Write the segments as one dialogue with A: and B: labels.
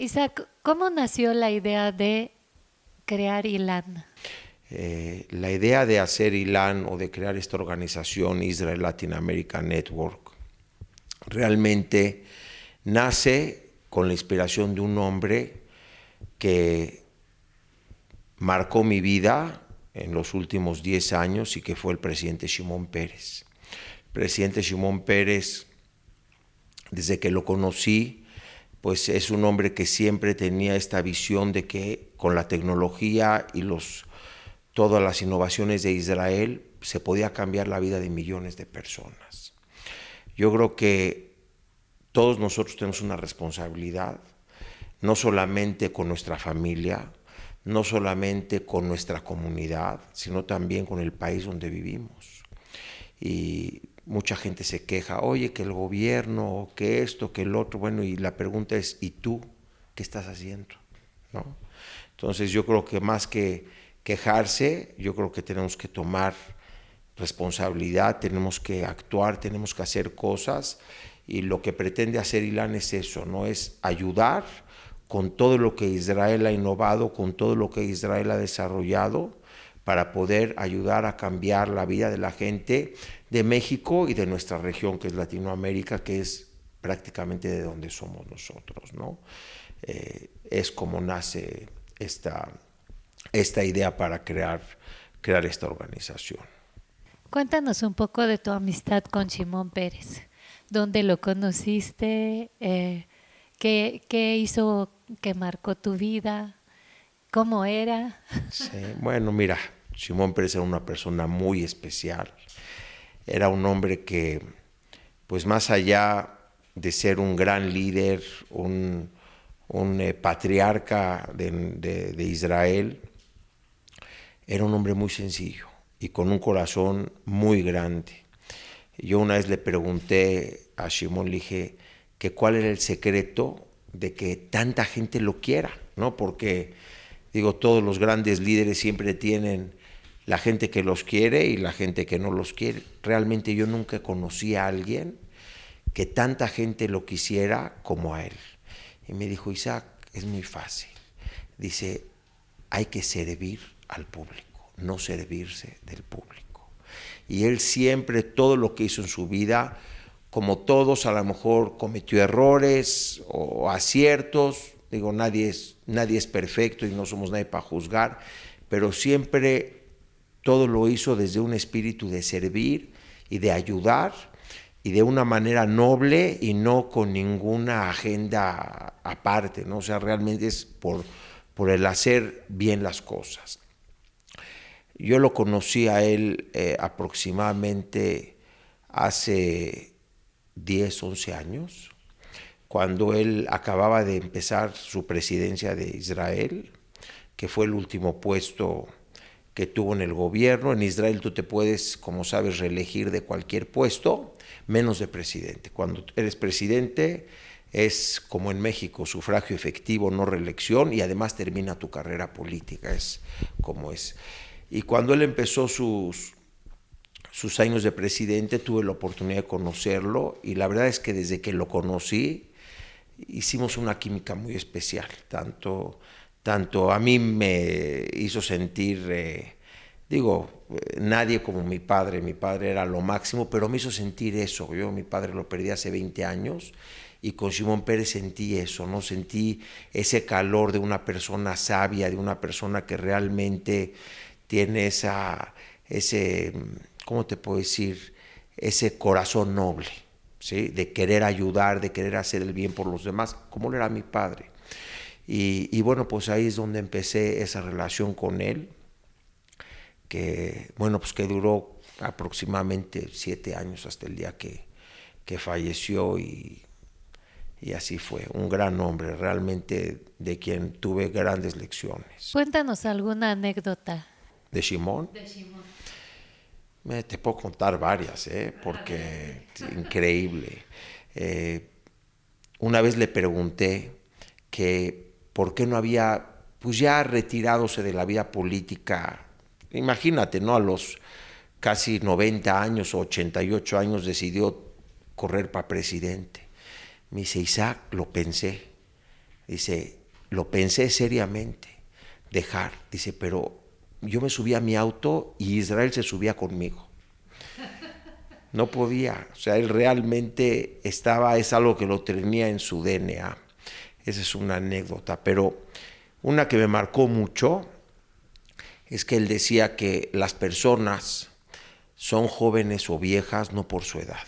A: Isaac, ¿cómo nació la idea de crear ILAN?
B: La idea de hacer ILAN o de crear esta organización Israel Latin America Network realmente nace con la inspiración de un hombre que marcó mi vida en los últimos 10 años y que fue el presidente Shimon Peres. El presidente Shimon Peres, desde que lo conocí, pues es un hombre que siempre tenía esta visión de que con la tecnología y todas las innovaciones de Israel se podía cambiar la vida de millones de personas. Yo creo que todos nosotros tenemos una responsabilidad, no solamente con nuestra familia, no solamente con nuestra comunidad, sino también con el país donde vivimos. Y mucha gente se queja, oye, que el gobierno, que esto, que el otro, bueno, y la pregunta es, ¿y tú qué estás haciendo? ¿No? Entonces yo creo que más que quejarse, yo creo que tenemos que tomar responsabilidad, tenemos que actuar, tenemos que hacer cosas, y lo que pretende hacer ILAN es eso, ¿no? Es ayudar con todo lo que Israel ha innovado, con todo lo que Israel ha desarrollado, para poder ayudar a cambiar la vida de la gente de México y de nuestra región, que es Latinoamérica, que es prácticamente de donde somos nosotros, ¿no? Es como nace esta idea para crear esta organización.
A: Cuéntanos un poco de tu amistad con Shimon Pérez. ¿Dónde lo conociste? ¿Qué hizo que marcó tu vida? ¿Cómo era?
B: Sí, bueno, mira, Shimon Peres era una persona muy especial. Era un hombre que, pues más allá de ser un gran líder, un patriarca de Israel, era un hombre muy sencillo y con un corazón muy grande. Yo una vez le pregunté a Shimon, le dije que cuál era el secreto de que tanta gente lo quiera, ¿no? Porque, digo, todos los grandes líderes siempre tienen la gente que los quiere y la gente que no los quiere. Realmente yo nunca conocí a alguien que tanta gente lo quisiera como a él. Y me dijo, Isaac, es muy fácil. Dice, hay que servir al público, no servirse del público. Y él siempre, todo lo que hizo en su vida, como todos, a lo mejor cometió errores o aciertos. Digo, nadie es perfecto y no somos nadie para juzgar, pero siempre todo lo hizo desde un espíritu de servir y de ayudar, y de una manera noble y no con ninguna agenda aparte, ¿no? O sea, realmente es por el hacer bien las cosas. Yo lo conocí a él aproximadamente hace 10, 11 años, cuando él acababa de empezar su presidencia de Israel, que fue el último puesto que tuvo en el gobierno. En Israel tú te puedes, como sabes, reelegir de cualquier puesto, menos de presidente. Cuando eres presidente es como en México, sufragio efectivo, no reelección, y además termina tu carrera política, es como es. Y cuando él empezó sus años de presidente, tuve la oportunidad de conocerlo, y la verdad es que desde que lo conocí hicimos una química muy especial. Tanto a mí me hizo sentir, nadie como mi padre era lo máximo, pero me hizo sentir eso. Yo mi padre lo perdí hace 20 años, y con Shimon Peres sentí eso, ¿no? Sentí ese calor de una persona sabia, de una persona que realmente tiene ese, ¿cómo te puedo decir? Ese corazón noble, ¿sí? De querer ayudar, de querer hacer el bien por los demás, como lo era mi padre. Y bueno, pues ahí es donde empecé esa relación con él, que, bueno, pues que duró aproximadamente 7 años hasta el día que falleció, y así fue. Un gran hombre, realmente, de quien tuve grandes lecciones.
A: Cuéntanos alguna anécdota.
B: ¿De Shimon?
A: De Shimon.
B: Te puedo contar varias, porque increíble. Una vez le pregunté que por qué no había, pues ya retirándose de la vida política, imagínate, ¿no? A los casi 90 años o 88 años decidió correr para presidente. Me dice, Isaac, lo pensé. Dice, lo pensé seriamente, dejar. Dice, pero yo me subía a mi auto y Israel se subía conmigo. No podía, o sea, él realmente estaba, es algo que lo tenía en su DNA. Esa es una anécdota, pero una que me marcó mucho es que él decía que las personas son jóvenes o viejas no por su edad.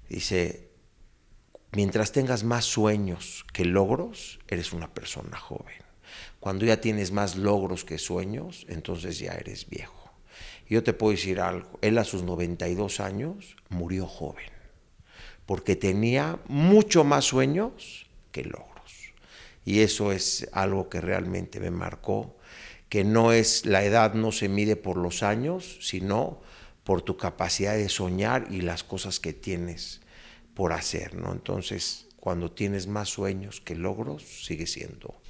B: Dice, mientras tengas más sueños que logros, eres una persona joven. Cuando ya tienes más logros que sueños, entonces ya eres viejo. Yo te puedo decir algo, él a sus 92 años murió joven, porque tenía mucho más sueños que logros. Y eso es algo que realmente me marcó, que no es, la edad no se mide por los años, sino por tu capacidad de soñar y las cosas que tienes por hacer, ¿no? Entonces, cuando tienes más sueños que logros, sigues siendo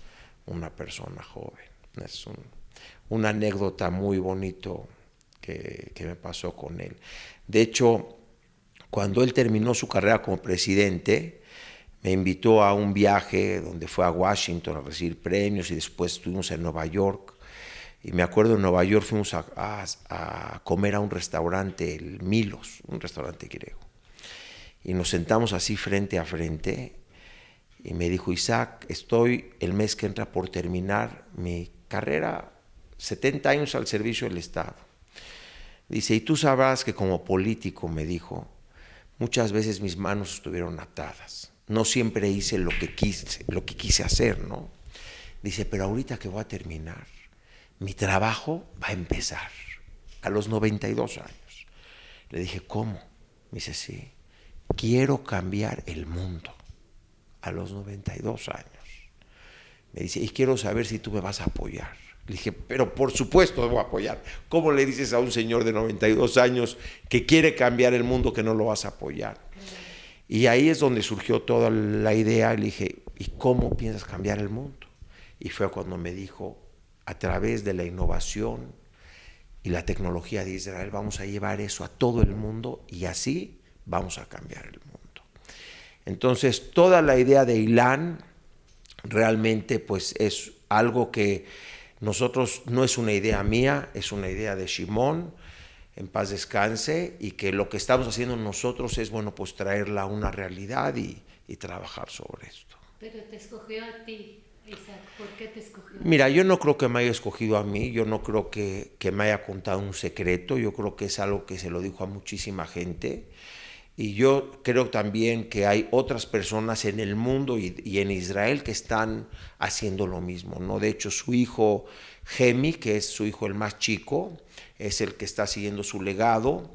B: una persona joven. Es una anécdota muy bonito que me pasó con él. De hecho, cuando él terminó su carrera como presidente, me invitó a un viaje donde fue a Washington a recibir premios y después estuvimos en Nueva York. Y me acuerdo en Nueva York fuimos a comer a un restaurante, el Milos, un restaurante griego. Y nos sentamos así frente a frente y me dijo, Isaac, estoy el mes que entra por terminar mi carrera, 70 años al servicio del Estado. Dice, y tú sabrás que como político, me dijo, muchas veces mis manos estuvieron atadas. No siempre hice lo que quise hacer, ¿no? Dice, pero ahorita que voy a terminar, mi trabajo va a empezar a los 92 años. Le dije, ¿cómo? Me dice, sí, quiero cambiar el mundo a los 92 años. Me dice, y quiero saber si tú me vas a apoyar. Le dije, pero por supuesto voy a apoyar. ¿Cómo le dices a un señor de 92 años que quiere cambiar el mundo que no lo vas a apoyar? Y ahí es donde surgió toda la idea. Le dije, ¿y cómo piensas cambiar el mundo? Y fue cuando me dijo, a través de la innovación y la tecnología de Israel, vamos a llevar eso a todo el mundo y así vamos a cambiar el mundo. Entonces, toda la idea de Ilan realmente pues es algo que nosotros, no es una idea mía, es una idea de Shimon, en paz descanse, y que lo que estamos haciendo nosotros es, bueno, pues traerla a una realidad y trabajar sobre esto.
A: Pero te escogió a ti, Isaac. ¿Por qué te escogió?
B: Mira, yo no creo que me haya escogido a mí, yo no creo que me haya contado un secreto, yo creo que es algo que se lo dijo a muchísima gente. Y yo creo también que hay otras personas en el mundo y en Israel que están haciendo lo mismo, ¿no? De hecho, su hijo Gemi, que es su hijo el más chico, es el que está siguiendo su legado.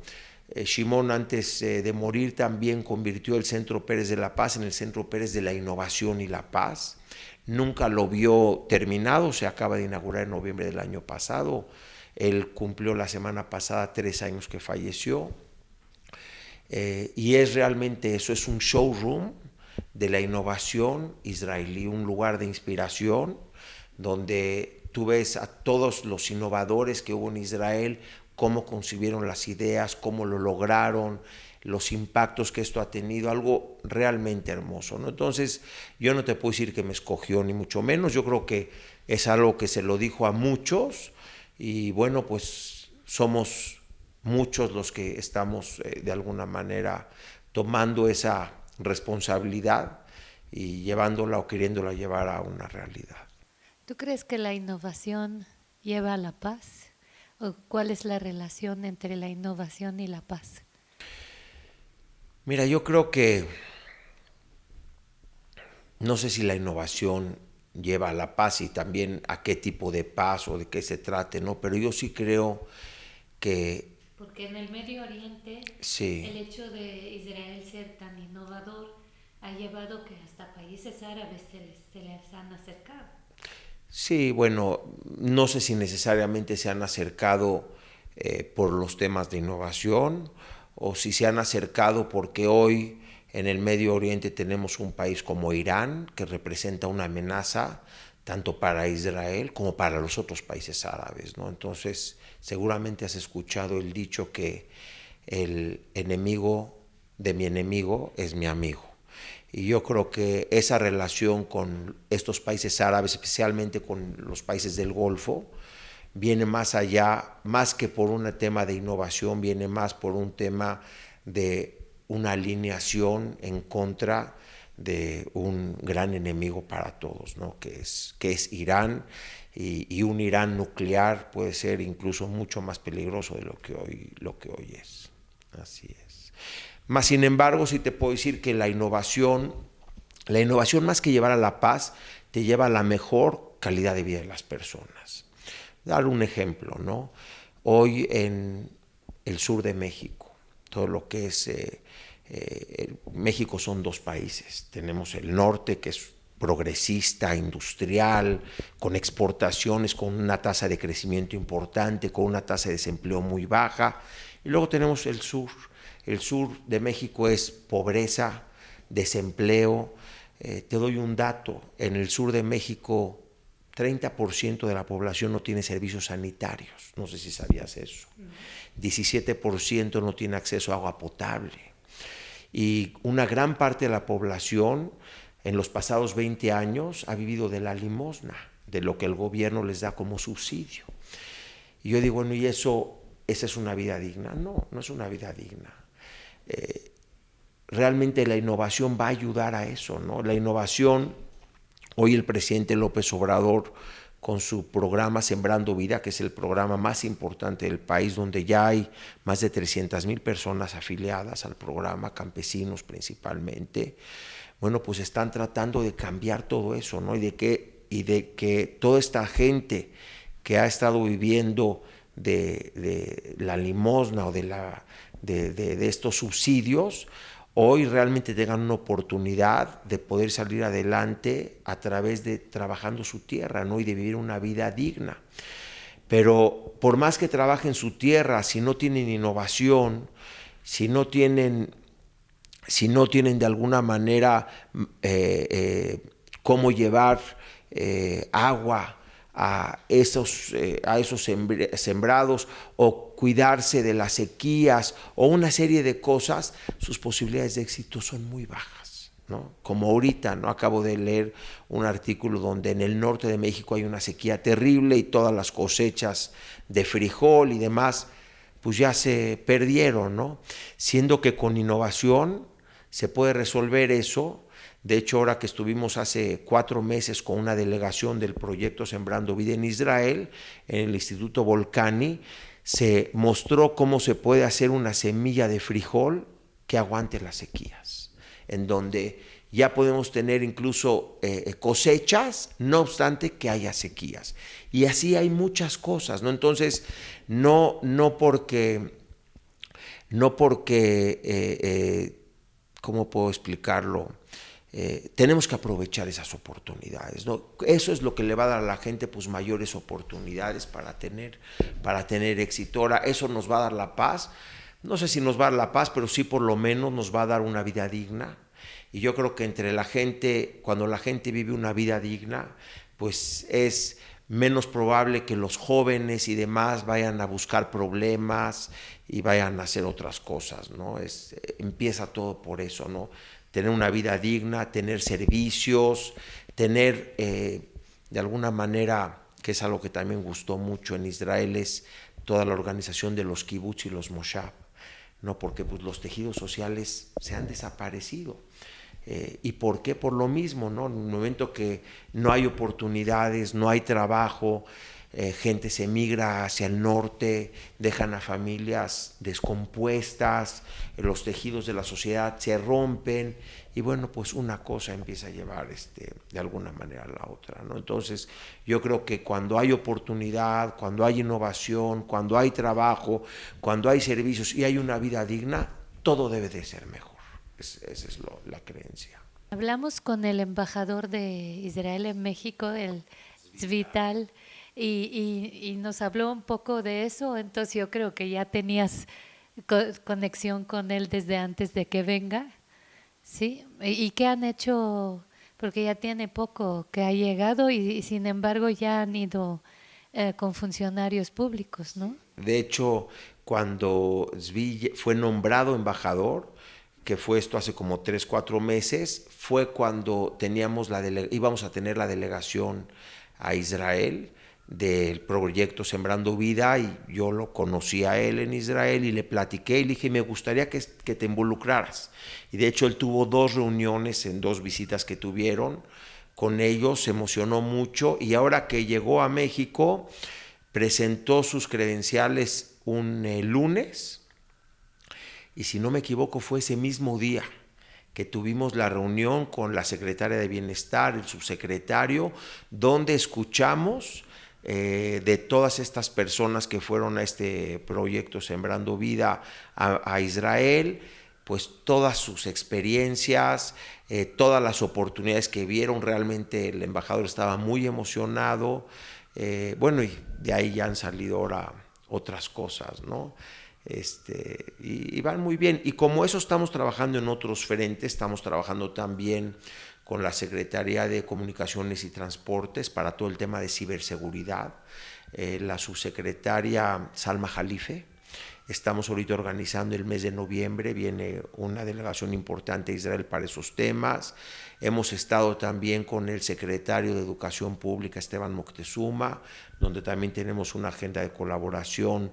B: Shimon, antes de morir, también convirtió el Centro Pérez de la Paz en el Centro Pérez de la Innovación y la Paz. Nunca lo vio terminado, se acaba de inaugurar en noviembre del año pasado. Él cumplió la semana pasada 3 años que falleció. Y es realmente eso, es un showroom de la innovación israelí, un lugar de inspiración donde tú ves a todos los innovadores que hubo en Israel, cómo concibieron las ideas, cómo lo lograron, los impactos que esto ha tenido, algo realmente hermoso, ¿no? Entonces, yo no te puedo decir que me escogió, ni mucho menos, yo creo que es algo que se lo dijo a muchos y bueno, pues somos muchos los que estamos de alguna manera tomando esa responsabilidad y llevándola o queriéndola llevar a una realidad.
A: ¿Tú crees que la innovación lleva a la paz? ¿O cuál es la relación entre la innovación y la paz?
B: Mira, yo creo que no sé si la innovación lleva a la paz y también a qué tipo de paz o de qué se trate, ¿no? Pero yo sí creo que
A: Porque en el Medio Oriente
B: sí.
A: el hecho de Israel ser tan innovador ha llevado que hasta países árabes se les han acercado.
B: Sí, bueno, no sé si necesariamente se han acercado por los temas de innovación o si se han acercado porque hoy en el Medio Oriente tenemos un país como Irán que representa una amenaza tanto para Israel como para los otros países árabes, ¿no? Entonces, seguramente has escuchado el dicho que el enemigo de mi enemigo es mi amigo. Y yo creo que esa relación con estos países árabes, especialmente con los países del Golfo, viene más allá, más que por un tema de innovación, viene más por un tema de una alineación en contra de un gran enemigo para todos, ¿no? que es Irán, y un Irán nuclear puede ser incluso mucho más peligroso de lo que hoy es. Así es. Más sin embargo, sí te puedo decir que la innovación más que llevar a la paz, te lleva a la mejor calidad de vida de las personas. Dar un ejemplo, ¿no? Hoy en el sur de México, todo lo que es México son dos países. Tenemos el norte, que es progresista, industrial, con exportaciones, con una tasa de crecimiento importante, con una tasa de desempleo muy baja. Y luego tenemos el sur. El sur de México es pobreza, desempleo. Te doy un dato, en el sur de México 30% de la población no tiene servicios sanitarios, no sé si sabías eso. 17% no tiene acceso a agua potable. Y una gran parte de la población en los pasados 20 años ha vivido de la limosna, de lo que el gobierno les da como subsidio. Y yo digo, bueno, ¿y esa es una vida digna? No, no es una vida digna. Realmente la innovación va a ayudar a eso, ¿no? La innovación, hoy el presidente López Obrador, con su programa Sembrando Vida, que es el programa más importante del país, donde ya hay más de 300,000 personas afiliadas al programa, campesinos principalmente, bueno, pues están tratando de cambiar todo eso, ¿no? Y de que toda esta gente que ha estado viviendo de la limosna o de estos subsidios, hoy realmente tengan una oportunidad de poder salir adelante a través de trabajando su tierra, ¿no? Y de vivir una vida digna. Pero por más que trabajen su tierra, si no tienen innovación, si no tienen de alguna manera cómo llevar agua a esos sembrados, o cuidarse de las sequías, o una serie de cosas, sus posibilidades de éxito son muy bajas, ¿no? Como ahorita, ¿no? Acabo de leer un artículo donde en el norte de México hay una sequía terrible y todas las cosechas de frijol y demás pues ya se perdieron, ¿no? Siendo que con innovación se puede resolver eso. De hecho, ahora que estuvimos hace 4 meses con una delegación del proyecto Sembrando Vida en Israel, en el Instituto Volcani, se mostró cómo se puede hacer una semilla de frijol que aguante las sequías, en donde ya podemos tener incluso cosechas, no obstante que haya sequías. Y así hay muchas cosas, ¿no? Entonces, no porque ¿cómo puedo explicarlo? Tenemos que aprovechar esas oportunidades, ¿no? Eso es lo que le va a dar a la gente pues mayores oportunidades para tener éxito. Ahora, eso nos va a dar la paz. No sé si nos va a dar la paz, pero sí por lo menos nos va a dar una vida digna. Y yo creo que entre la gente, cuando la gente vive una vida digna, pues es menos probable que los jóvenes y demás vayan a buscar problemas y vayan a hacer otras cosas, ¿no? Empieza todo por eso, ¿no? Tener una vida digna, tener servicios, tener de alguna manera, que es algo que también gustó mucho en Israel, es toda la organización de los kibutz y los moshav, ¿no? Porque pues, los tejidos sociales se han desaparecido. ¿Y por qué? Por lo mismo, ¿no? En un momento que no hay oportunidades, no hay trabajo, gente se migra hacia el norte, dejan a familias descompuestas, los tejidos de la sociedad se rompen y bueno, pues una cosa empieza a llevar de alguna manera a la otra, ¿no? Entonces yo creo que cuando hay oportunidad, cuando hay innovación, cuando hay trabajo, cuando hay servicios y hay una vida digna, todo debe de ser mejor. Esa es la creencia.
A: Hablamos con el embajador de Israel en México, el Zvital, y nos habló un poco de eso, entonces yo creo que ya tenías conexión con él desde antes de que venga, ¿sí? ¿Y qué han hecho? Porque ya tiene poco que ha llegado y sin embargo ya han ido con funcionarios públicos, ¿no?
B: De hecho, cuando Zvi fue nombrado embajador, que fue esto hace como 3, 4 meses, fue cuando íbamos a tener la delegación a Israel del proyecto Sembrando Vida, y yo lo conocí a él en Israel y le platiqué y le dije, me gustaría que te involucraras. Y de hecho él tuvo 2 reuniones en 2 visitas que tuvieron con ellos, se emocionó mucho, y ahora que llegó a México presentó sus credenciales un lunes, y si no me equivoco fue ese mismo día que tuvimos la reunión con la secretaria de Bienestar, el subsecretario, donde escuchamos de todas estas personas que fueron a este proyecto Sembrando Vida a Israel, pues todas sus experiencias, todas las oportunidades que vieron. Realmente el embajador estaba muy emocionado. Bueno, y de ahí ya han salido ahora otras cosas, ¿no? Y van muy bien. Y como eso estamos trabajando en otros frentes, estamos trabajando también con la Secretaría de Comunicaciones y Transportes para todo el tema de ciberseguridad. La subsecretaria Salma Jalife. Estamos ahorita organizando el mes de noviembre, viene una delegación importante a Israel para esos temas. Hemos estado también con el secretario de Educación Pública, Esteban Moctezuma, donde también tenemos una agenda de colaboración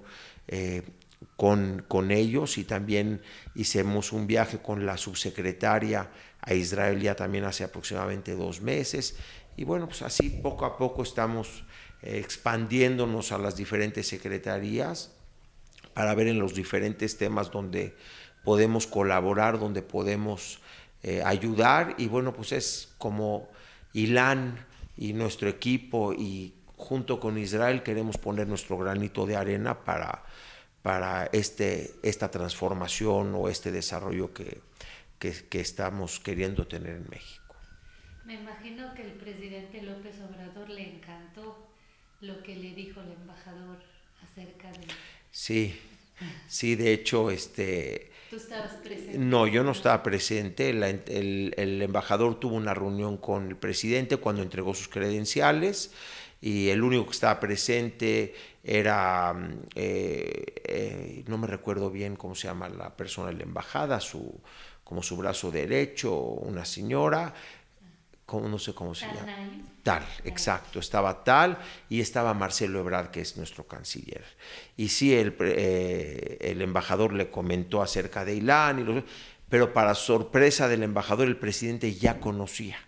B: con ellos, y también hicimos un viaje con la subsecretaria a Israel ya también hace aproximadamente 2 meses. Y bueno, pues así poco a poco estamos expandiéndonos a las diferentes secretarías para ver en los diferentes temas donde podemos colaborar, donde podemos ayudar. Y bueno, pues es como Ilan y nuestro equipo, y junto con Israel queremos poner nuestro granito de arena para esta transformación o este desarrollo que estamos queriendo tener en México.
A: Me imagino que el presidente López Obrador le encantó lo que le dijo el embajador acerca de...
B: Sí, sí, de hecho,
A: ¿Tú estabas presente?
B: no, yo no estaba presente. El embajador tuvo una reunión con el presidente cuando entregó sus credenciales, y el único que estaba presente era, no me recuerdo bien cómo se llama la persona de la embajada, como su brazo derecho, una señora, no sé cómo se llama. Tal, exacto, estaba Tal, y estaba Marcelo Ebrard, que es nuestro canciller. Y sí, el embajador le comentó acerca de Ilan, pero para sorpresa del embajador, el presidente ya conocía,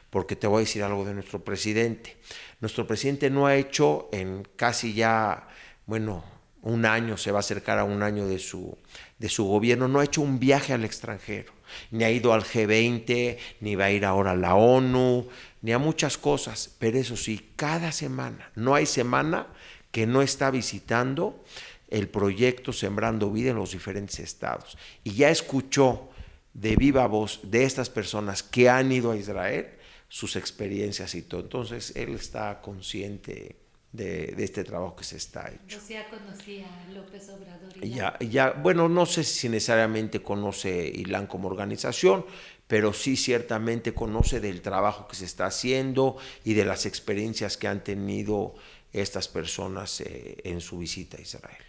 B: porque te voy a decir algo de nuestro presidente. Nuestro presidente no ha hecho en casi ya, bueno, un año, se va a acercar a un año de su gobierno, no ha hecho un viaje al extranjero, ni ha ido al G20, ni va a ir ahora a la ONU, ni a muchas cosas. Pero eso sí, cada semana, no hay semana que no está visitando el proyecto Sembrando Vida en los diferentes estados. Y ya escuchó de viva voz de estas personas que han ido a Israel sus experiencias y todo. Entonces él está consciente de este trabajo que se está hecho.
A: O sea, conocía a López Obrador.
B: Bueno, no sé si necesariamente conoce Ilan como organización, pero sí ciertamente conoce del trabajo que se está haciendo y de las experiencias que han tenido estas personas en su visita a Israel.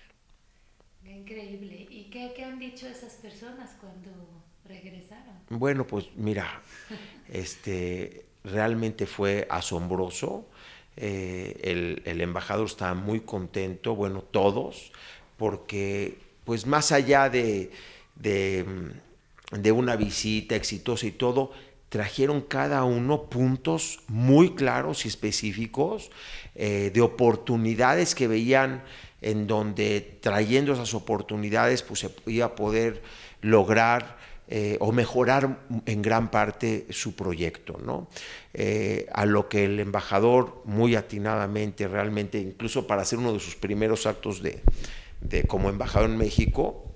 A: Increíble. ¿Y qué han dicho esas personas cuando regresaron?
B: Bueno, pues mira, realmente fue asombroso. El embajador estaba muy contento, bueno, todos, porque pues más allá de una visita exitosa y todo, trajeron cada uno puntos muy claros y específicos de oportunidades que veían, en donde trayendo esas oportunidades pues se iba a poder lograr o mejorar en gran parte su proyecto, ¿no? A lo que el embajador muy atinadamente, realmente, incluso para hacer uno de sus primeros actos como embajador en México,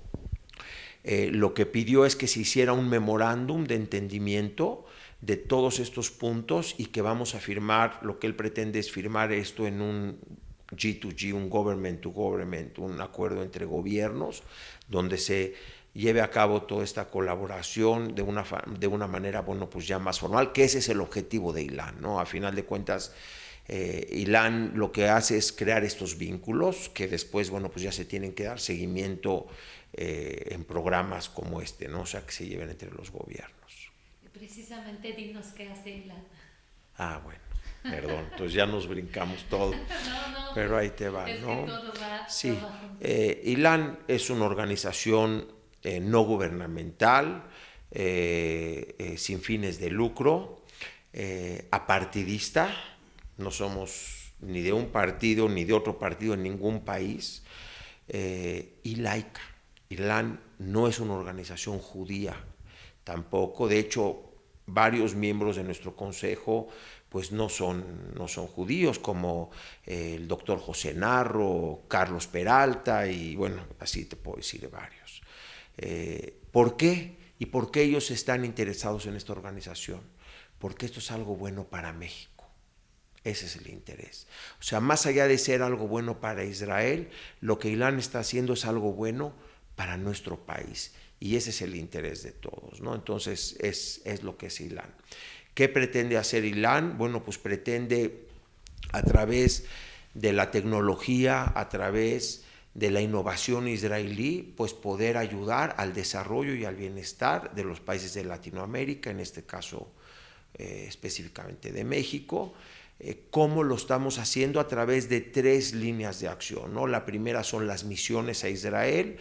B: lo que pidió es que se hiciera un memorándum de entendimiento de todos estos puntos, y que vamos a firmar, lo que él pretende es firmar esto en un G2G, un government to government, un acuerdo entre gobiernos, donde se lleve a cabo toda esta colaboración de una manera, bueno, pues ya más formal, que ese es el objetivo de Ilan, ¿no? A final de cuentas, Ilan lo que hace es crear estos vínculos que después, bueno, pues ya se tienen que dar seguimiento en programas como este, ¿no? O sea, que se lleven entre los gobiernos.
A: Precisamente dinos qué hace Ilan.
B: Ah, bueno, perdón, entonces ya nos brincamos todo,
A: No,
B: pero ahí te va,
A: es
B: ¿no?
A: que todo
B: Sí,
A: va junto.
B: Ilan es una organización no gubernamental, sin fines de lucro, apartidista, no somos ni de un partido ni de otro partido en ningún país, y laica. Ilan no es una organización judía tampoco, de hecho varios miembros de nuestro consejo pues no son judíos, como el doctor José Narro, Carlos Peralta, y bueno, así te puedo decir de varios. ¿Por qué? ¿Y por qué ellos están interesados en esta organización? Porque esto es algo bueno para México. Ese es el interés. O sea, más allá de ser algo bueno para Israel, lo que Ilan está haciendo es algo bueno para nuestro país. Y ese es el interés de todos, ¿no? Entonces, es lo que es Ilan. ¿Qué pretende hacer Ilan? Bueno, pues pretende, a través de la tecnología, a través de la innovación israelí, pues poder ayudar al desarrollo y al bienestar de los países de Latinoamérica, en este caso específicamente de México. ¿Cómo lo estamos haciendo? A través de 3 líneas de acción, ¿no? La primera son las misiones a Israel.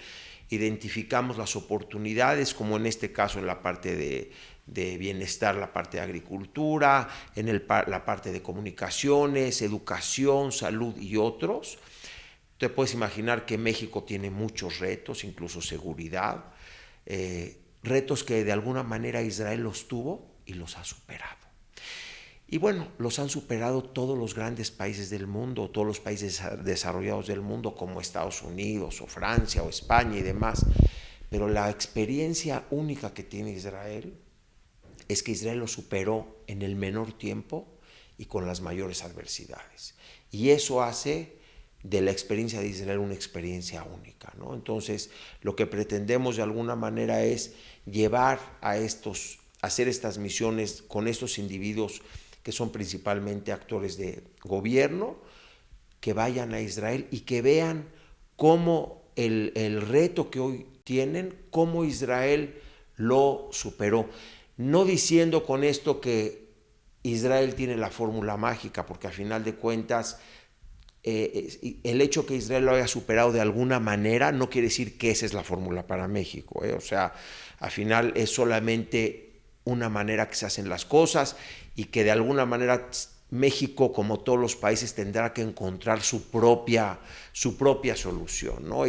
B: Identificamos las oportunidades, como en este caso en la parte de bienestar, la parte de agricultura, en la parte de comunicaciones, educación, salud y otros. Te puedes imaginar que México tiene muchos retos, incluso seguridad, retos que de alguna manera Israel los tuvo y los ha superado. Y bueno, los han superado todos los grandes países del mundo, todos los países desarrollados del mundo, como Estados Unidos o Francia o España y demás. Pero la experiencia única que tiene Israel es que Israel lo superó en el menor tiempo y con las mayores adversidades. Y eso hace de la experiencia de Israel una experiencia única, ¿no? Entonces, lo que pretendemos de alguna manera es llevar a hacer estas misiones con estos individuos que son principalmente actores de gobierno, que vayan a Israel y que vean cómo el reto que hoy tienen, cómo Israel lo superó. No diciendo con esto que Israel tiene la fórmula mágica, porque al final de cuentas el hecho que Israel lo haya superado de alguna manera no quiere decir que esa es la fórmula para México. O sea, al final es solamente una manera que se hacen las cosas y que de alguna manera México, como todos los países, tendrá que encontrar su propia solución, ¿no?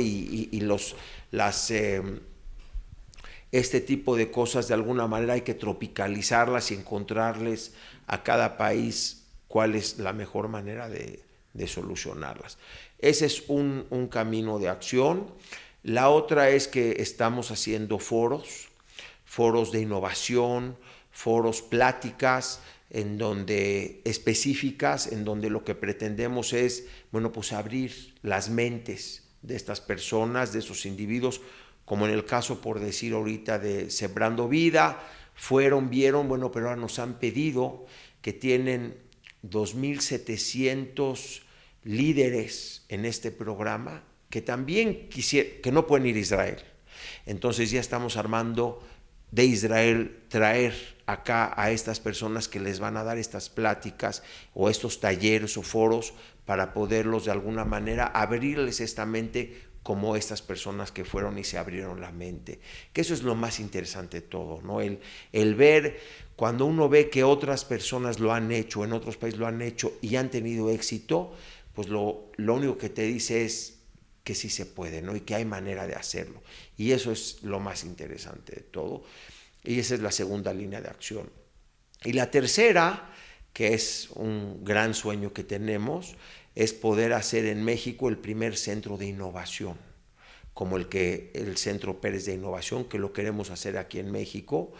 B: Este tipo de cosas de alguna manera hay que tropicalizarlas y encontrarles a cada país cuál es la mejor manera de solucionarlas. Ese es un camino de acción. La otra es que estamos haciendo foros de innovación, foros, pláticas específicas, en donde lo que pretendemos es, bueno, pues abrir las mentes de estas personas, de esos individuos, como en el caso, por decir ahorita, de Sembrando Vida. Vieron, bueno, pero ahora nos han pedido que tienen 2,700 líderes en este programa que también que no pueden ir a Israel. Entonces ya estamos armando de Israel, traer acá a estas personas que les van a dar estas pláticas o estos talleres o foros para poderlos de alguna manera abrirles esta mente, como estas personas que fueron y se abrieron la mente. Que eso es lo más interesante de todo, ¿no? El ver, cuando uno ve que otras personas lo han hecho, en otros países lo han hecho y han tenido éxito, pues lo único que te dice es que sí se puede, ¿no? Y que hay manera de hacerlo. Y eso es lo más interesante de todo. Y esa es la segunda línea de acción. Y la tercera, que es un gran sueño que tenemos, es poder hacer en México el primer centro de innovación, como el Centro Pérez de Innovación, que lo queremos hacer aquí en México.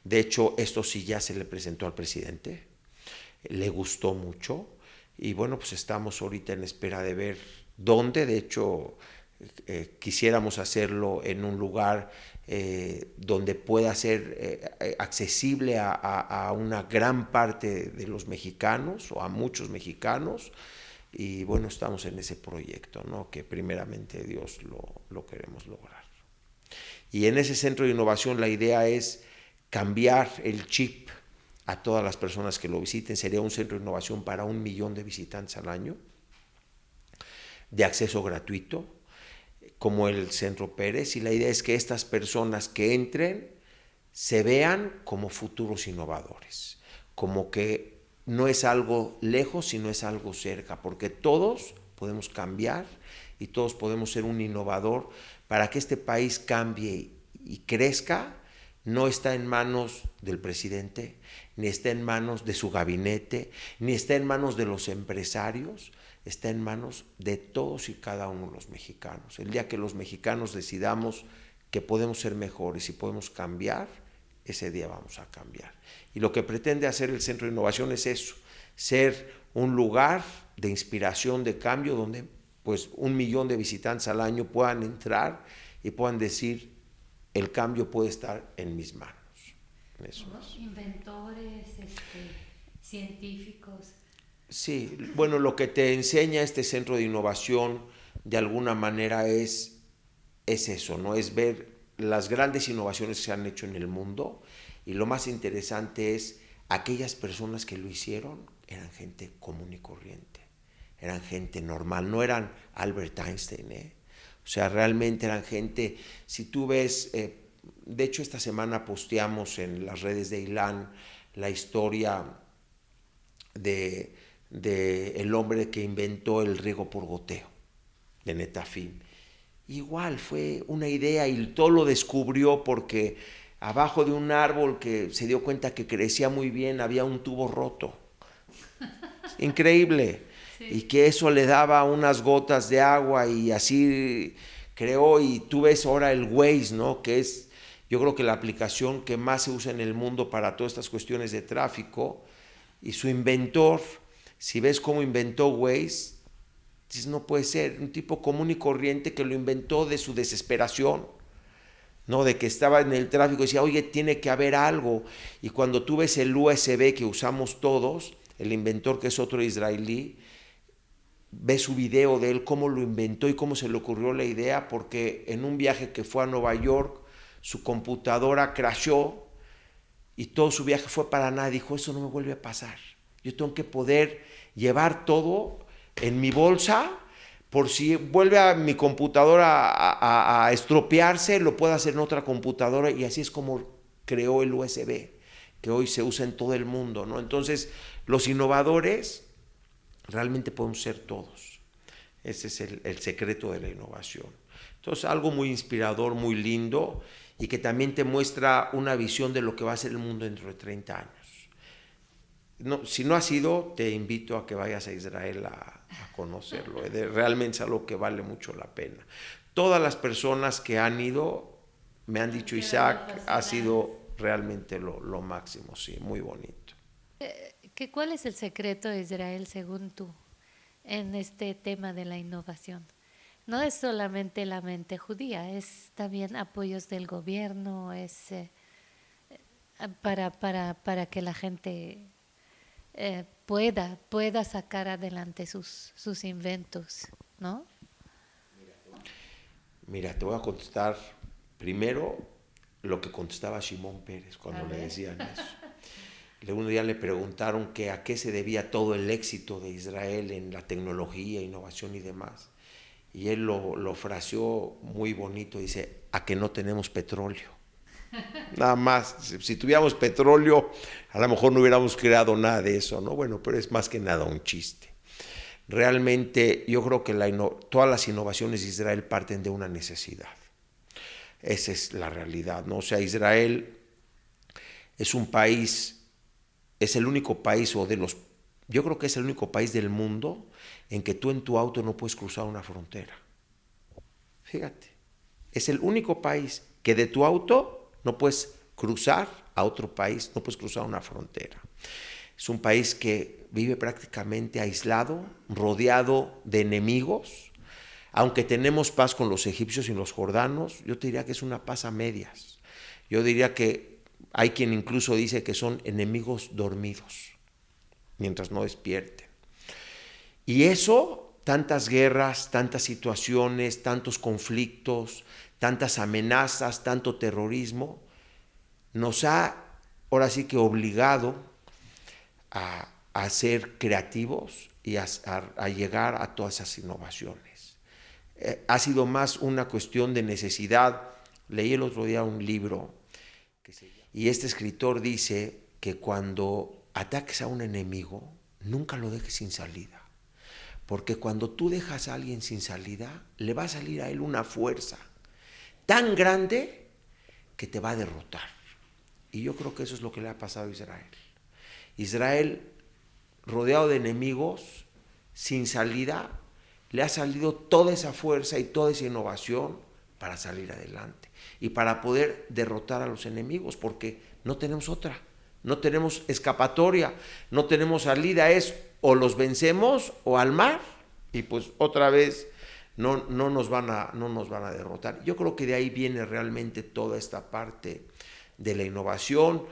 B: De hecho, esto sí ya se le presentó al presidente, le gustó mucho, y bueno, pues estamos ahorita en espera de ver dónde. De hecho, quisiéramos hacerlo en un lugar donde pueda ser accesible a una gran parte de los mexicanos o a muchos mexicanos. Y bueno, estamos en ese proyecto, ¿no? Que primeramente Dios lo queremos lograr. Y en ese centro de innovación la idea es cambiar el chip a todas las personas que lo visiten. Sería un centro de innovación para 1 millón de visitantes al año, de acceso gratuito, como el Centro Pérez. Y la idea es que estas personas que entren se vean como futuros innovadores, como que no es algo lejos, sino es algo cerca, porque todos podemos cambiar y todos podemos ser un innovador para que este país cambie y crezca. No está en manos del presidente, ni está en manos de su gabinete, ni está en manos de los empresarios, está en manos de todos y cada uno de los mexicanos. El día que los mexicanos decidamos que podemos ser mejores y podemos cambiar, ese día vamos a cambiar. Y lo que pretende hacer el Centro de Innovación es eso, ser un lugar de inspiración, de cambio, donde pues 1 millón de visitantes al año puedan entrar y puedan decir, el cambio puede estar en mis manos. Eso es.
A: Inventores, científicos.
B: Sí, bueno, lo que te enseña este centro de innovación de alguna manera es eso, ¿no? Es ver las grandes innovaciones que se han hecho en el mundo, y lo más interesante es aquellas personas que lo hicieron eran gente común y corriente, eran gente normal, no eran Albert Einstein, ¿eh? O sea, realmente eran gente, si tú ves, de hecho esta semana posteamos en las redes de Ilan la historia de el hombre que inventó el riego por goteo, de Netafim. Igual fue una idea y todo lo descubrió porque abajo de un árbol que se dio cuenta que crecía muy bien había un tubo roto. Increíble. Sí. Y que eso le daba unas gotas de agua y así creó. Y tú ves ahora el Waze, ¿no? Que es, yo creo que la aplicación que más se usa en el mundo para todas estas cuestiones de tráfico. Y su inventor, si ves cómo inventó Waze, dices, no puede ser, un tipo común y corriente que lo inventó de su desesperación, ¿no? De que estaba en el tráfico y decía, oye, tiene que haber algo. Y cuando tú ves el USB que usamos todos, el inventor, que es otro israelí, ve su video de él, cómo lo inventó y cómo se le ocurrió la idea, porque en un viaje que fue a Nueva York, su computadora crashó y todo su viaje fue para nada. Dijo, eso no me vuelve a pasar. Yo tengo que poder llevar todo en mi bolsa, por si vuelve a mi computadora a estropearse, lo puedo hacer en otra computadora. Y así es como creó el USB, que hoy se usa en todo el mundo, ¿no? Entonces, los innovadores realmente podemos ser todos. Ese es el secreto de la innovación. Entonces, algo muy inspirador, muy lindo, y que también te muestra una visión de lo que va a ser el mundo dentro de 30 años. No, si no has ido, te invito a que vayas a Israel a conocerlo. Realmente es algo que vale mucho la pena. Todas las personas que han ido me han dicho, Isaac, ha sido realmente lo máximo, sí, muy bonito.
A: ¿Cuál es el secreto de Israel según tú en este tema de la innovación? No es solamente la mente judía, es también apoyos del gobierno, es para que la gente pueda sacar adelante sus inventos, ¿no?
B: Mira, te voy a contestar primero lo que contestaba Shimon Peres cuando le decían eso. Un día le preguntaron que a qué se debía todo el éxito de Israel en la tecnología, innovación y demás. Y él lo fraseó muy bonito, dice, a que no tenemos petróleo. Nada más, si tuviéramos petróleo, a lo mejor no hubiéramos creado nada de eso, ¿no? Bueno, pero es más que nada un chiste. Realmente yo creo que todas las innovaciones de Israel parten de una necesidad. Esa es la realidad, ¿no? O sea, Israel es un país, es el único país yo creo que es el único país del mundo en que tú en tu auto no puedes cruzar una frontera. Fíjate, es el único país que de tu auto no puedes cruzar a otro país, no puedes cruzar una frontera. Es un país que vive prácticamente aislado, rodeado de enemigos. Aunque tenemos paz con los egipcios y los jordanos, yo te diría que es una paz a medias. Yo diría que hay quien incluso dice que son enemigos dormidos, mientras no despierten. Y eso, tantas guerras, tantas situaciones, tantos conflictos, tantas amenazas, tanto terrorismo, nos ha ahora sí que obligado a ser creativos y a llegar a todas esas innovaciones. Ha sido más una cuestión de necesidad. Leí el otro día un libro y este escritor dice que cuando ataques a un enemigo, nunca lo dejes sin salida. Porque cuando tú dejas a alguien sin salida, le va a salir a él una fuerza tan grande que te va a derrotar. Y yo creo que eso es lo que le ha pasado a Israel. Israel, rodeado de enemigos, sin salida, le ha salido toda esa fuerza y toda esa innovación para salir adelante y para poder derrotar a los enemigos, porque no tenemos otra, no tenemos escapatoria, no tenemos salida, es o los vencemos o al mar, y pues otra vez no nos van a derrotar. Yo creo que de ahí viene realmente toda esta parte de la innovación.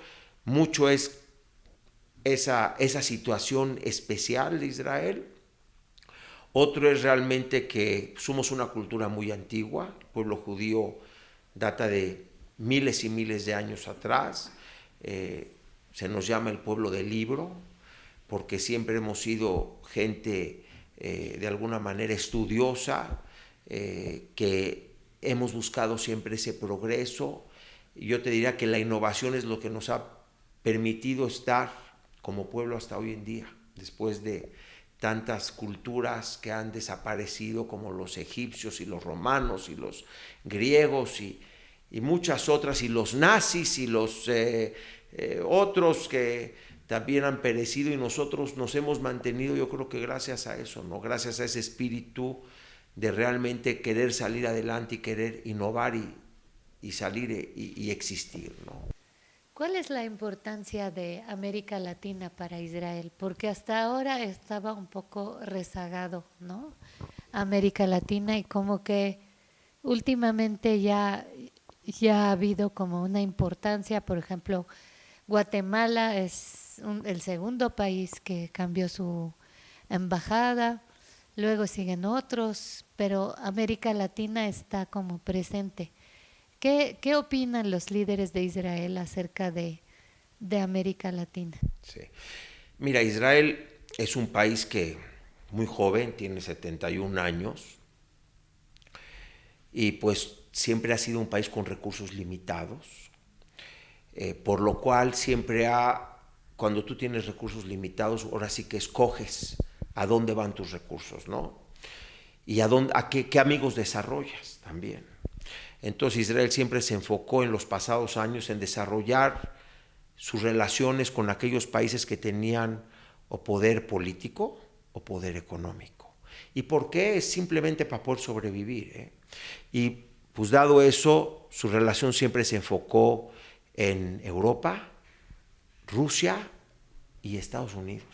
B: Mucho es esa situación especial de Israel. Otro es realmente que somos una cultura muy antigua. El pueblo judío data de miles y miles de años atrás. Se nos llama el pueblo del libro, porque siempre hemos sido gente de alguna manera estudiosa, que hemos buscado siempre ese progreso. Yo te diría que la innovación es lo que nos ha permitido estar como pueblo hasta hoy en día, después de tantas culturas que han desaparecido como los egipcios y los romanos y los griegos y muchas otras, y los nazis y los otros que también han perecido, y nosotros nos hemos mantenido, yo creo que gracias a eso, ¿no? Gracias a ese espíritu de realmente querer salir adelante y querer innovar y salir y existir, ¿no?
A: ¿Cuál es la importancia de América Latina para Israel? Porque hasta ahora estaba un poco rezagado, ¿no? América Latina, y como que últimamente ya ha habido como una importancia. Por ejemplo, Guatemala es el segundo país que cambió su embajada, luego siguen otros, pero América Latina está como presente. ¿Qué opinan los líderes de Israel acerca de América Latina?
B: Sí. Mira, Israel es un país que muy joven, tiene 71 años, y pues siempre ha sido un país con recursos limitados, por lo cual siempre cuando tú tienes recursos limitados, ahora sí que escoges a dónde van tus recursos, ¿no? Y a qué amigos desarrollas también. Entonces Israel siempre se enfocó en los pasados años en desarrollar sus relaciones con aquellos países que tenían o poder político o poder económico. ¿Y por qué? Es simplemente para poder sobrevivir, Y pues dado eso, su relación siempre se enfocó en Europa, Rusia y Estados Unidos.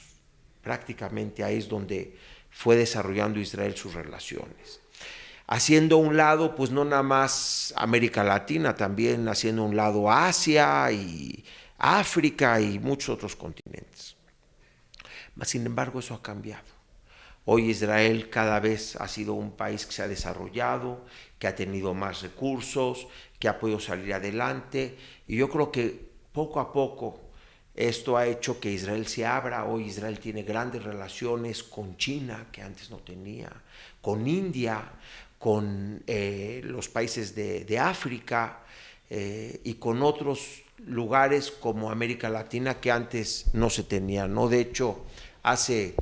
B: Prácticamente ahí es donde fue desarrollando Israel sus relaciones. Haciendo un lado, pues no nada más América Latina, también haciendo un lado Asia y África y muchos otros continentes. Sin embargo, eso ha cambiado. Hoy Israel cada vez ha sido un país que se ha desarrollado, que ha tenido más recursos, que ha podido salir adelante, y yo creo que poco a poco esto ha hecho que Israel se abra. Hoy Israel tiene grandes relaciones con China, que antes no tenía, con India, con los países de África y con otros lugares como América Latina que antes no se tenían, ¿no? De hecho, hace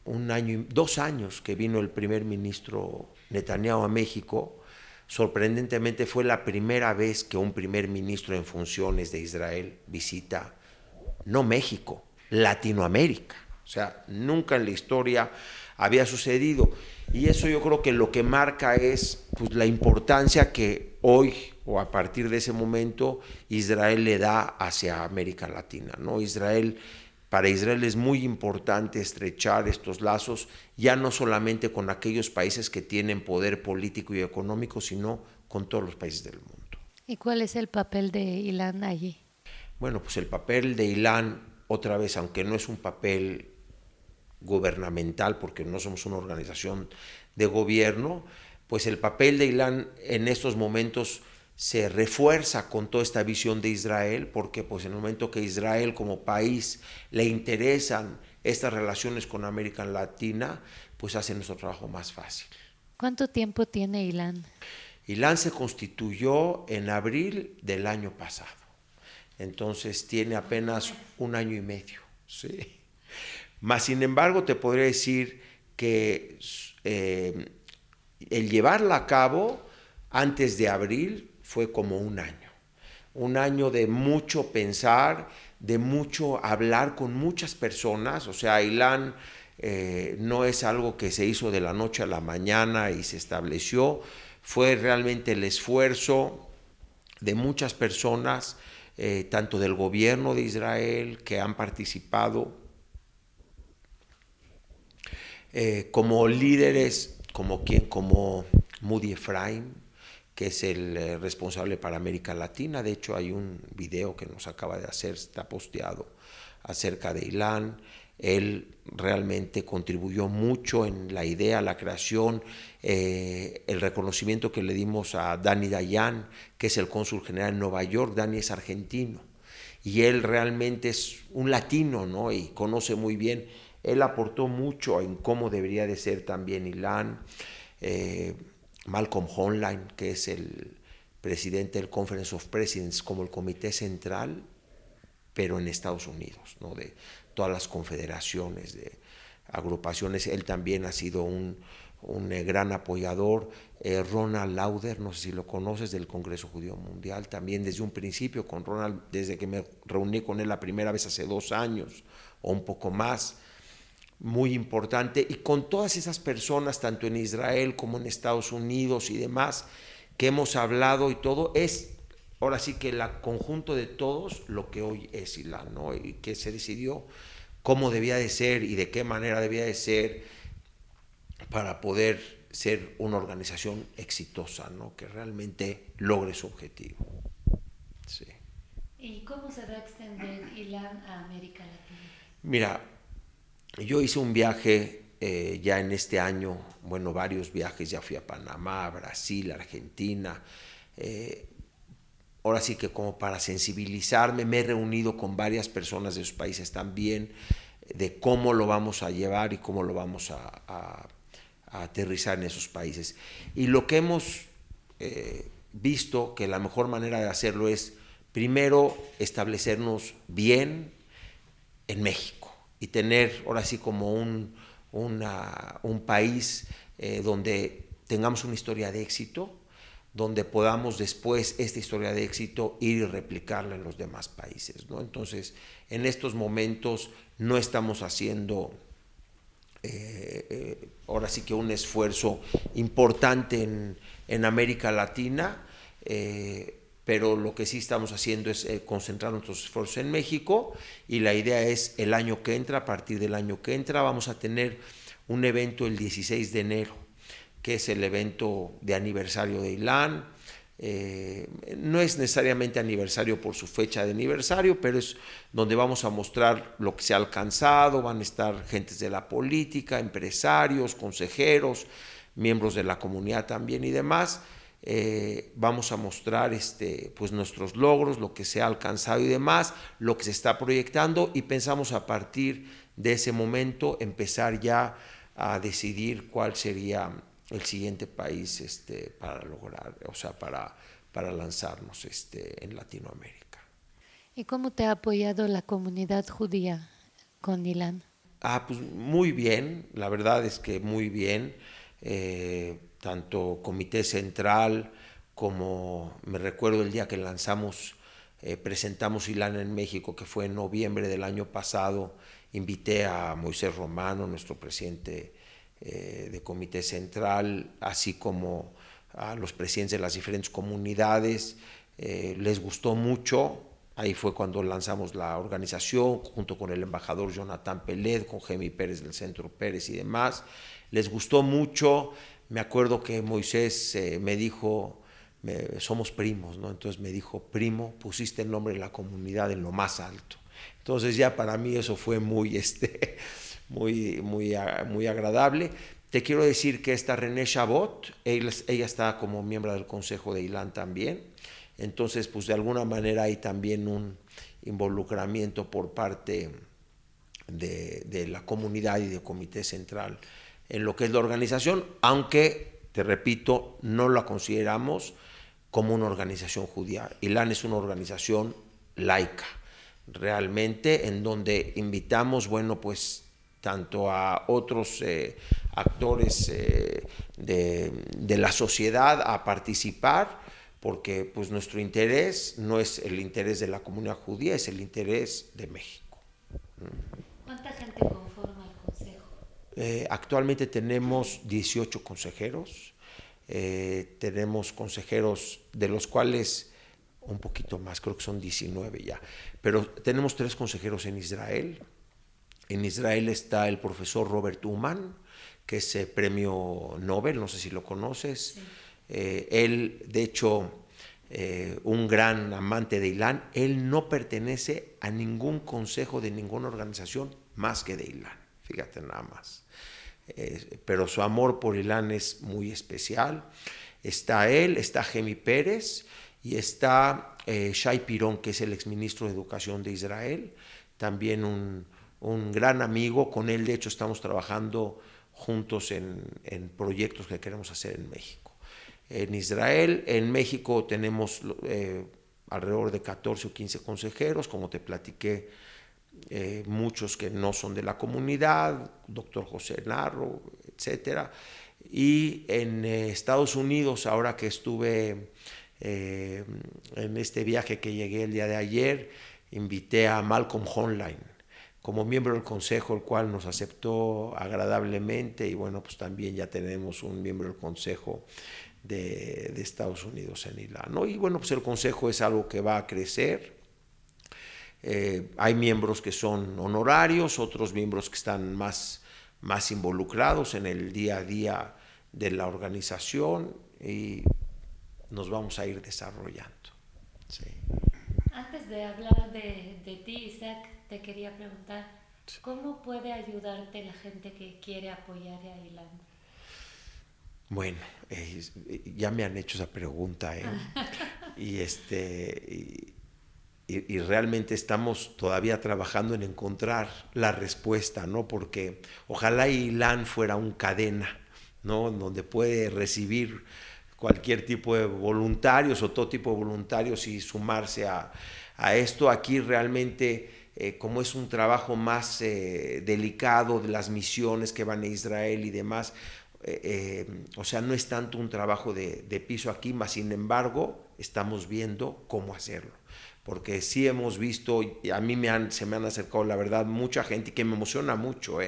B: 2 años que vino el primer ministro Netanyahu a México. Sorprendentemente fue la primera vez que un primer ministro en funciones de Israel visita no México, Latinoamérica. O sea, nunca en la historia había sucedido. Y eso yo creo que lo que marca es pues, la importancia que hoy o a partir de ese momento Israel le da hacia América Latina, ¿no? Para Israel es muy importante estrechar estos lazos, ya no solamente con aquellos países que tienen poder político y económico, sino con todos los países del mundo.
A: ¿Y cuál es el papel de Ilan allí?
B: Bueno, pues el papel de Ilan, otra vez, aunque no es un papel gubernamental, porque no somos una organización de gobierno, pues el papel de Ilan en estos momentos se refuerza con toda esta visión de Israel, porque pues en el momento que Israel como país le interesan estas relaciones con América Latina, pues hace nuestro trabajo más fácil.
A: ¿Cuánto tiempo tiene Ilan?
B: Ilan se constituyó en abril del año pasado, entonces tiene apenas un año y medio, ¿sí? Más sin embargo, te podría decir que el llevarla a cabo antes de abril fue como un año de mucho pensar, de mucho hablar con muchas personas. O sea, Ilan no es algo que se hizo de la noche a la mañana y se estableció, fue realmente el esfuerzo de muchas personas, tanto del gobierno de Israel, que han participado, como líderes, como Moody Efraim, que es el responsable para América Latina. De hecho, hay un video que nos acaba de hacer, está posteado, acerca de Ilan. Él realmente contribuyó mucho en la idea, la creación, el reconocimiento que le dimos a Dani Dayan, que es el cónsul general en Nueva York. Dani es argentino y él realmente es un latino, ¿no? Y conoce muy bien. Él aportó mucho en cómo debería de ser también Ilan. Malcolm Hoenlein, que es el presidente del Conference of Presidents, como el comité central, pero en Estados Unidos, ¿no? De todas las confederaciones, de agrupaciones. Él también ha sido un gran apoyador. Ronald Lauder, no sé si lo conoces, del Congreso Judío Mundial, también desde un principio con Ronald, desde que me reuní con él la primera vez hace 2 años o un poco más, muy importante, y con todas esas personas, tanto en Israel como en Estados Unidos y demás, que hemos hablado y todo, es ahora sí que el conjunto de todos lo que hoy es Ilan, ¿no? Y que se decidió cómo debía de ser y de qué manera debía de ser para poder ser una organización exitosa, ¿no? Que realmente logre su objetivo. Sí.
A: ¿Y cómo se va a extender Ilan a América Latina?
B: Mira, yo hice un viaje ya en este año, bueno, varios viajes, ya fui a Panamá, Brasil, Argentina. eh, Ahora sí que como para sensibilizarme, me he reunido con varias personas de esos países también, de cómo lo vamos a llevar y cómo lo vamos a aterrizar en esos países. Y lo que hemos visto que la mejor manera de hacerlo es, primero, establecernos bien en México y tener ahora sí como un país donde tengamos una historia de éxito, donde podamos después esta historia de éxito ir y replicarla en los demás países, ¿no? Entonces, en estos momentos no estamos haciendo ahora sí que un esfuerzo importante en América Latina, pero lo que sí estamos haciendo es concentrar nuestros esfuerzos en México, y la idea es el año que entra, a partir del año que entra, vamos a tener un evento el 16 de enero, que es el evento de aniversario de Ilan. No es necesariamente aniversario por su fecha de aniversario, pero es donde vamos a mostrar lo que se ha alcanzado. Van a estar gentes de la política, empresarios, consejeros, miembros de la comunidad también y demás. Vamos a mostrar pues nuestros logros, lo que se ha alcanzado y demás, lo que se está proyectando, y pensamos a partir de ese momento empezar ya a decidir cuál sería el siguiente país para lograr, o sea, para lanzarnos en Latinoamérica.
A: ¿Y cómo te ha apoyado la comunidad judía con Ilan?
B: Pues muy bien, la verdad es que muy bien. Tanto Comité Central como, me recuerdo el día que lanzamos, presentamos Ilan en México, que fue en noviembre del año pasado, invité a Moisés Romano, nuestro presidente de Comité Central, así como a los presidentes de las diferentes comunidades. Les gustó mucho. Ahí fue cuando lanzamos la organización, junto con el embajador Jonathan Peled, con Gemi Pérez del Centro Pérez y demás. Les gustó mucho. Me acuerdo que Moisés me dijo, somos primos, ¿no? Entonces me dijo: primo, pusiste el nombre de la comunidad en lo más alto. Entonces ya para mí eso fue muy, muy agradable. Te quiero decir que esta René Chabot, ella está como miembro del Consejo de Ilan también. Entonces, pues de alguna manera hay también un involucramiento por parte de la comunidad y del Comité Central en lo que es la organización, aunque, te repito, no la consideramos como una organización judía. Ilan es una organización laica, realmente, en donde invitamos, bueno, pues tanto a otros actores de la sociedad a participar, porque pues nuestro interés no es el interés de la comunidad judía, es el interés de México.
A: ¿Cuánta gente conforma el consejo?
B: Actualmente tenemos 18 consejeros, tenemos consejeros de los cuales un poquito más, creo que son 19 ya, pero tenemos 3 consejeros en Israel. En Israel está el profesor Robert Uman, que es premio Nobel, no sé si lo conoces. Sí. Él, de hecho, un gran amante de Ilan, él no pertenece a ningún consejo de ninguna organización más que de Ilan, fíjate nada más. Pero su amor por Ilan es muy especial. Está él, está Gemi Pérez y está Shai Pirón, que es el exministro de Educación de Israel, también un gran amigo. Con él, de hecho, estamos trabajando juntos en proyectos que queremos hacer en México. En Israel, en México tenemos alrededor de 14 o 15 consejeros, como te platiqué, muchos que no son de la comunidad, doctor José Narro, etcétera. Y en Estados Unidos, ahora que estuve en este viaje que llegué el día de ayer, invité a Malcolm Hoenlein como miembro del consejo, el cual nos aceptó agradablemente, y bueno, pues también ya tenemos un miembro del consejo de Estados Unidos en Ilan, ¿no? Y bueno, pues el consejo es algo que va a crecer. Hay miembros que son honorarios, otros miembros que están más involucrados en el día a día de la organización, y nos vamos a ir desarrollando. Sí.
A: Antes de hablar de ti, Isaac, te quería preguntar, ¿cómo puede ayudarte la gente que quiere apoyar a Ilan?
B: Bueno, ya me han hecho esa pregunta, y y realmente estamos todavía trabajando en encontrar la respuesta, ¿no? Porque ojalá Ilan fuera un cadena, ¿no? Donde puede recibir cualquier tipo de voluntarios o todo tipo de voluntarios y sumarse a esto. Aquí realmente, como es un trabajo más delicado de las misiones que van a Israel y demás, o sea, no es tanto un trabajo de piso aquí, mas sin embargo estamos viendo cómo hacerlo, porque sí hemos visto, y a mí se me han acercado, la verdad, mucha gente, que me emociona mucho,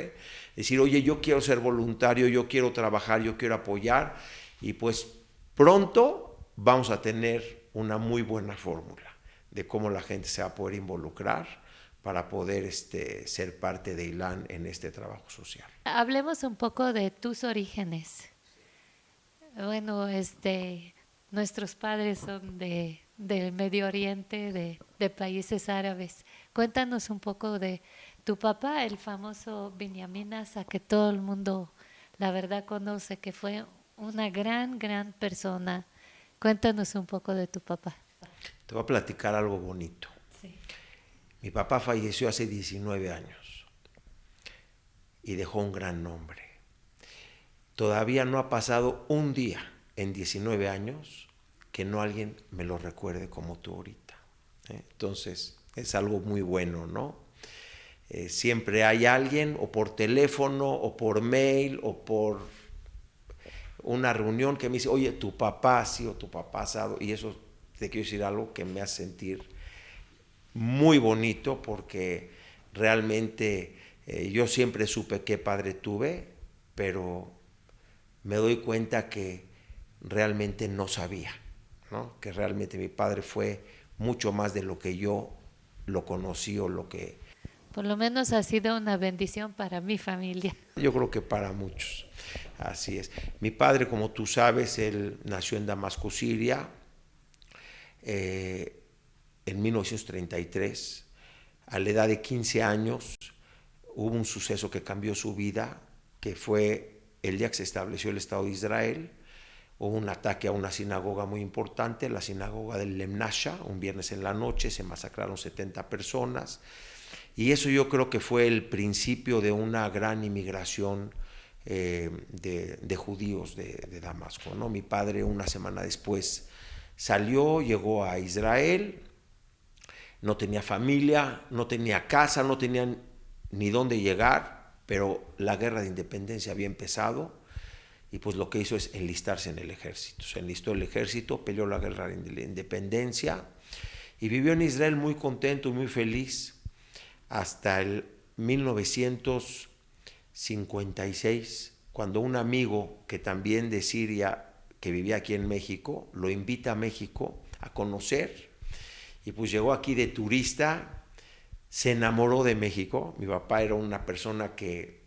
B: decir, oye, yo quiero ser voluntario, yo quiero trabajar, yo quiero apoyar, y pues pronto vamos a tener una muy buena fórmula de cómo la gente se va a poder involucrar para poder ser parte de Ilan en este trabajo social.
A: Hablemos un poco de tus orígenes. Bueno, nuestros padres son del Medio Oriente, de países árabes. Cuéntanos un poco de tu papá, el famoso Benjamín Asa, que todo el mundo, la verdad, conoce, que fue una gran persona. Cuéntanos un poco de tu papá.
B: Te voy a platicar algo bonito.
A: Sí.
B: Mi papá falleció hace 19 años y dejó un gran nombre. Todavía no ha pasado un día en 19 años que no alguien me lo recuerde como tú ahorita. Entonces, es algo muy bueno, ¿no? Siempre hay alguien, o por teléfono, o por mail, o por una reunión, que me dice, oye, tu papá sí o tu papá asado, y eso te quiero decir algo que me hace sentir muy bonito, porque realmente yo siempre supe qué padre tuve, pero me doy cuenta que realmente no sabía, ¿no? Que realmente mi padre fue mucho más de lo que yo lo conocí o lo que...
A: Por lo menos ha sido una bendición para mi familia.
B: Yo creo que para muchos, así es. Mi padre, como tú sabes, él nació en Damasco, Siria, en 1933. A la edad de 15 años hubo un suceso que cambió su vida, que fue el día que se estableció el Estado de Israel, hubo un ataque a una sinagoga muy importante, la sinagoga del Lemnasha, un viernes en la noche, se masacraron 70 personas, y eso yo creo que fue el principio de una gran inmigración de judíos de Damasco, ¿no? Mi padre una semana después salió, llegó a Israel, no tenía familia, no tenía casa, no tenía ni dónde llegar, pero la guerra de independencia había empezado y pues lo que hizo es enlistarse en el ejército. Se enlistó el ejército, peleó la guerra de la independencia y vivió en Israel muy contento y muy feliz hasta el 1956, cuando un amigo que también de Siria, que vivía aquí en México, lo invita a México a conocer, y pues llegó aquí de turista, se enamoró de México. Mi papá era una persona que,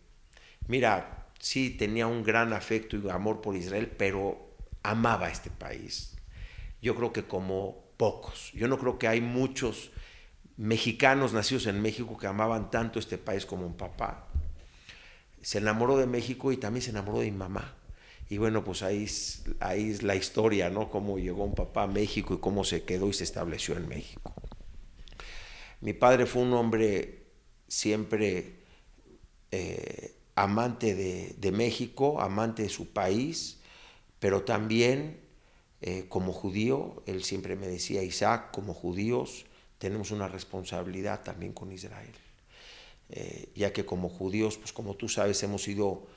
B: mira, sí tenía un gran afecto y amor por Israel, pero amaba este país. Yo creo que como pocos. Yo no creo que hay muchos mexicanos nacidos en México que amaban tanto este país como un papá. Se enamoró de México y también se enamoró de mi mamá. Y bueno, pues ahí es la historia, ¿no? Cómo llegó un papá a México y cómo se quedó y se estableció en México. Mi padre fue un hombre siempre amante de México, amante de su país, pero también como judío, él siempre me decía, Isaac, como judíos tenemos una responsabilidad también con Israel. Ya que como judíos, pues como tú sabes, hemos sido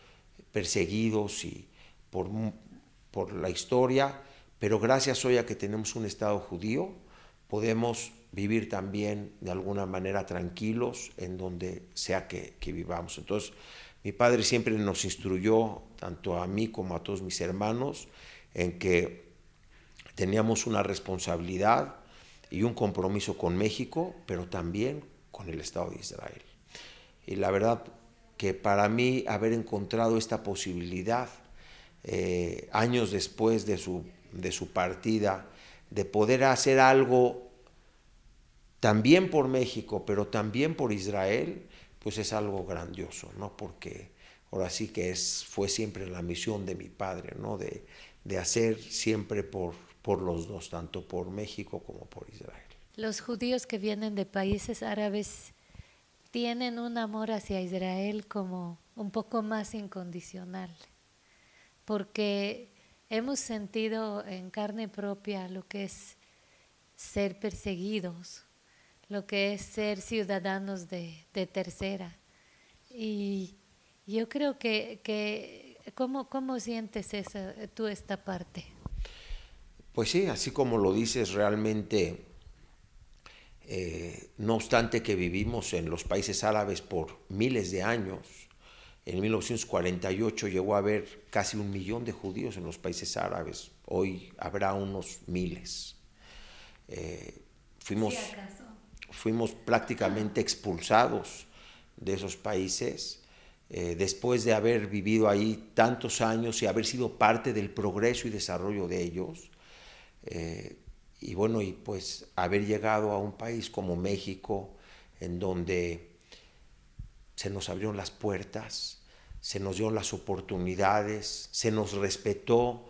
B: perseguidos y por la historia, pero gracias hoy a que tenemos un Estado judío, podemos vivir también de alguna manera tranquilos en donde sea que vivamos. Entonces, mi padre siempre nos instruyó, tanto a mí como a todos mis hermanos, en que teníamos una responsabilidad y un compromiso con México, pero también con el Estado de Israel. Y la verdad que para mí haber encontrado esta posibilidad años después de su partida, de poder hacer algo también por México, pero también por Israel, pues es algo grandioso, ¿no? Porque ahora sí que fue siempre la misión de mi padre, ¿no? De hacer siempre por los dos, tanto por México como por Israel.
A: Los judíos que vienen de países árabes tienen un amor hacia Israel como un poco más incondicional, porque hemos sentido en carne propia lo que es ser perseguidos, lo que es ser ciudadanos de tercera. Y yo creo que ¿cómo sientes tú esta parte?
B: Pues sí, así como lo dices, realmente, no obstante que vivimos en los países árabes por miles de años, en 1948 llegó a haber casi 1 millón de judíos en los países árabes, hoy habrá unos miles. Fuimos,
A: ¿Sí, acaso?
B: fuimos prácticamente expulsados de esos países después de haber vivido ahí tantos años y haber sido parte del progreso y desarrollo de ellos. Y bueno, y pues haber llegado a un país como México, en donde se nos abrieron las puertas, se nos dieron las oportunidades, se nos respetó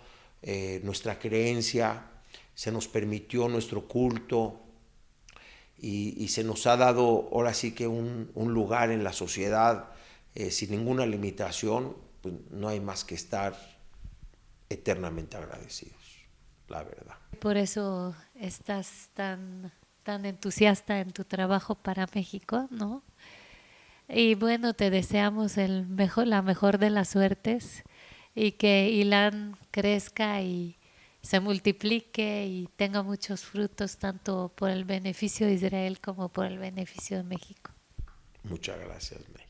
B: nuestra creencia, se nos permitió nuestro culto y se nos ha dado ahora sí que un lugar en la sociedad sin ninguna limitación. Pues no hay más que estar eternamente agradecidos, la verdad.
A: Por eso estás tan entusiasta en tu trabajo para México, ¿no? Y bueno, te deseamos la mejor de las suertes y que Ilan crezca y se multiplique y tenga muchos frutos tanto por el beneficio de Israel como por el beneficio de México.
B: Muchas gracias, May.